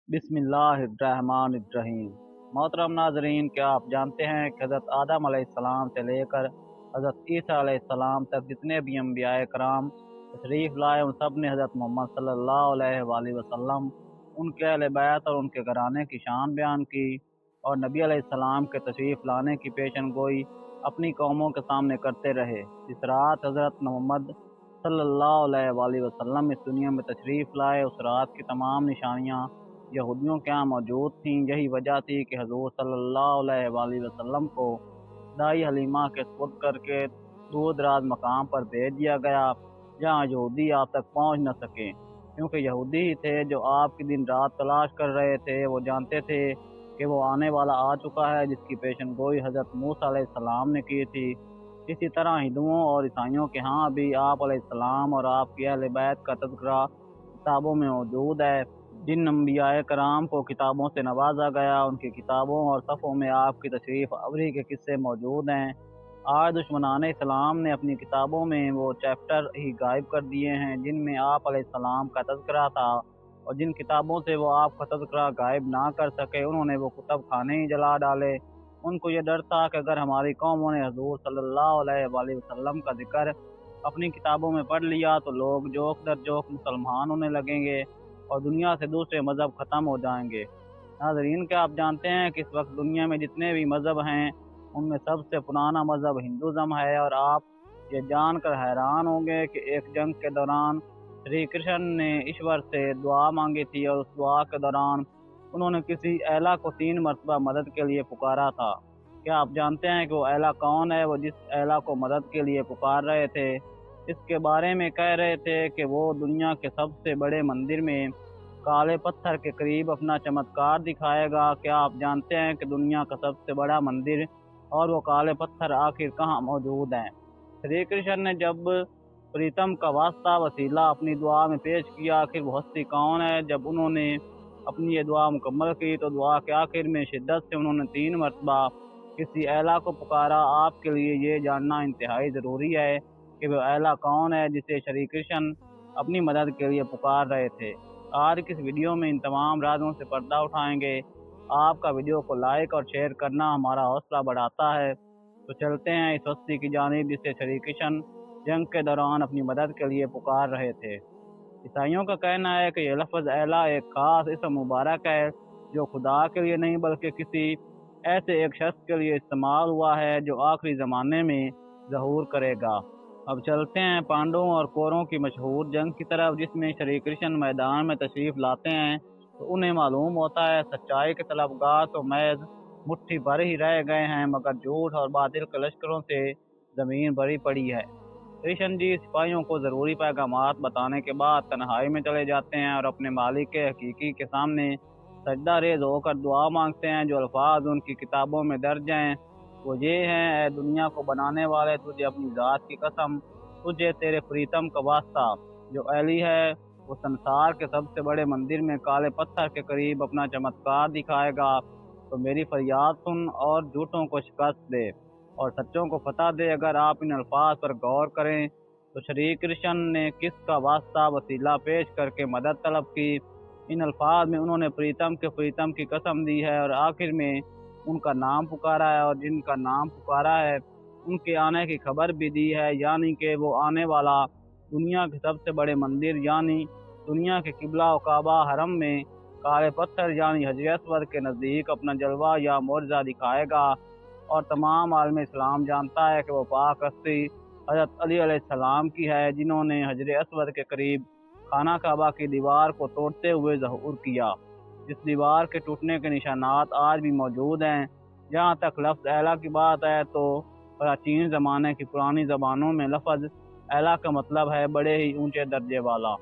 बिस्मिल्लाहिर्रहमानिर्रहीम। मोहतरम नाजरीन, क्या आप जानते हैं कि हज़रत आदम अलैहिस्सलाम से लेकर हज़रत ईसा अलैहिस्सलाम तक जितने भी अम्बियाए कराम तशरीफ़ लाए, उन सब ने हज़रत मोहम्मद सल्लल्लाहु अलैहि वसल्लम, उनके अहले बैत और उनके घराने की शान बयान की और नबी अलैहिस्सलाम के तशरीफ़ लाने की पेशन गोई अपनी कौमों के सामने करते रहे। इस रात हज़रत मोहम्मद सल्लल्लाहु अलैहि वसल्लम इस दुनिया में तशरीफ़ लाए। उस रात की तमाम निशानियाँ यहूदियों के यहाँ मौजूद थीं। यही वजह थी कि हज़ूर सल्लल्लाहु अलैहि वसल्लम को दाई हलीमा के सुपुर्द करके दूर दराज मकाम पर भेज दिया गया, जहाँ यहूदी आप तक पहुँच न सके, क्योंकि यहूदी ही थे जो आपकी दिन रात तलाश कर रहे थे। वो जानते थे कि वो आने वाला आ चुका है, जिसकी पेशन गोई हज़रत मूसा अलैहिस्सलाम ने की थी। इसी तरह हिंदुओं और ईसाइयों के यहाँ भी आप अलैहिस्सलाम और आपकी अहले बैत का तज़किरा किताबों में मौजूद है। जिन अम्बियाए कराम को किताबों से नवाजा गया, उनकी किताबों और सफ़ों में आपकी तशरीफ़ अवरी के किस्से मौजूद हैं। आज दुश्मनान इस्लाम ने अपनी किताबों में वो चैप्टर ही गायब कर दिए हैं जिनमें आप अलैहिस्सलाम का तज़किरा था, और जिन किताबों से वो आपका तज़किरा गायब ना कर सके, उन्होंने वो कुतुब खाने ही जला डाले। उनको ये डर था कि अगर हमारी कौमों ने हज़ूर सल्लल्लाहु अलैहि वसल्लम का ज़िक्र अपनी किताबों में पढ़ लिया तो लोग जोक दर जोक मुसलमान होने लगेंगे और दुनिया से दूसरे मज़हब ख़त्म हो जाएंगे। नाज़रीन, क्या आप जानते हैं कि इस वक्त दुनिया में जितने भी मज़हब हैं, उनमें सबसे पुराना मज़हब हिंदुज़म है। और आप ये जानकर हैरान होंगे कि एक जंग के दौरान श्री कृष्ण ने ईश्वर से दुआ मांगी थी, और उस दुआ के दौरान उन्होंने किसी एला को 3 मरतबा मदद के लिए पुकारा था। क्या आप जानते हैं कि वो एला कौन है? वो जिस एला को मदद के लिए पुकार रहे थे, इसके बारे में कह रहे थे कि वो दुनिया के सबसे बड़े मंदिर में काले पत्थर के करीब अपना चमत्कार दिखाएगा। क्या आप जानते हैं कि दुनिया का सबसे बड़ा मंदिर और वो काले पत्थर आखिर कहाँ मौजूद हैं? श्री कृष्ण ने जब प्रीतम का वास्ता वसीला अपनी दुआ में पेश किया, आखिर वो हस्ती कौन है? जब उन्होंने अपनी ये दुआ मुकम्मल की तो दुआ के आखिर में शिद्दत से उन्होंने 3 मरतबा किसी एला को पुकारा। आपके लिए ये जानना इंतहाई ज़रूरी है कि वो एला कौन है जिसे श्री कृष्ण अपनी मदद के लिए पुकार रहे थे। आज की इस वीडियो में इन तमाम राज़ों से पर्दा उठाएंगे। आपका वीडियो को लाइक और शेयर करना हमारा हौसला बढ़ाता है। तो चलते हैं इस हस्ती की जानिब जिसे श्री कृष्ण जंग के दौरान अपनी मदद के लिए पुकार रहे थे। ईसाइयों का कहना है कि यह लफ्ज़ एला एक ख़ास इसम मुबारक है जो खुदा के लिए नहीं बल्कि किसी ऐसे एक शख्स के लिए इस्तेमाल हुआ है जो आखिरी ज़माने में ज़हूर करेगा। अब चलते हैं पांडवों और कौरवों की मशहूर जंग की तरफ, जिसमें श्री कृष्ण मैदान में तशरीफ़ लाते हैं तो उन्हें मालूम होता है सच्चाई के तलबगार तो महज मुट्ठी भर ही रह गए हैं, मगर झूठ और बातिल के लश्करों से ज़मीन भरी पड़ी है। कृष्ण जी सिपाहियों को ज़रूरी पैगामात बताने के बाद तन्हाई में चले जाते हैं और अपने मालिक के हकीकी के सामने सजदा रेज़ होकर दुआ मांगते हैं। जो अल्फाज उनकी किताबों में दर्ज हैं वो ये हैं: ए दुनिया को बनाने वाले, तुझे अपनी ज़ात की कसम, तुझे तेरे प्रीतम का वास्ता। जो एली है वो संसार के सबसे बड़े मंदिर में काले पत्थर के करीब अपना चमत्कार दिखाएगा। तो मेरी फरियाद सुन और झूठों को शिकस्त दे और सच्चों को फतह दे। अगर आप इन अल्फाज पर गौर करें तो श्री कृष्ण ने किसका वास्ता वसीला पेश करके मदद तलब की। इन अल्फाज में उन्होंने प्रीतम की कसम दी है और आखिर में उनका नाम पुकारा है, और जिनका नाम पुकारा है उनके आने की खबर भी दी है, यानी कि वो आने वाला दुनिया के सबसे बड़े मंदिर यानी दुनिया के किबला व काबा हरम में काले पत्थर यानी हजर अस्वद के नज़दीक अपना जलवा या मोर्जा दिखाएगा। और तमाम आलम इस्लाम जानता है कि वो पाक हस्ती हज़रत अली अलैहिस्सलाम की है, जिन्होंने हजर अस्वद के करीब खाना काबा की दीवार को तोड़ते हुए ज़हूर किया। इस दीवार के टूटने के निशानात आज भी मौजूद हैं। जहाँ तक लफ्ज़ एला की बात है तो प्राचीन ज़माने की पुरानी ज़बानों में लफ्ज़ एला का मतलब है बड़े ही ऊंचे दर्जे वाला।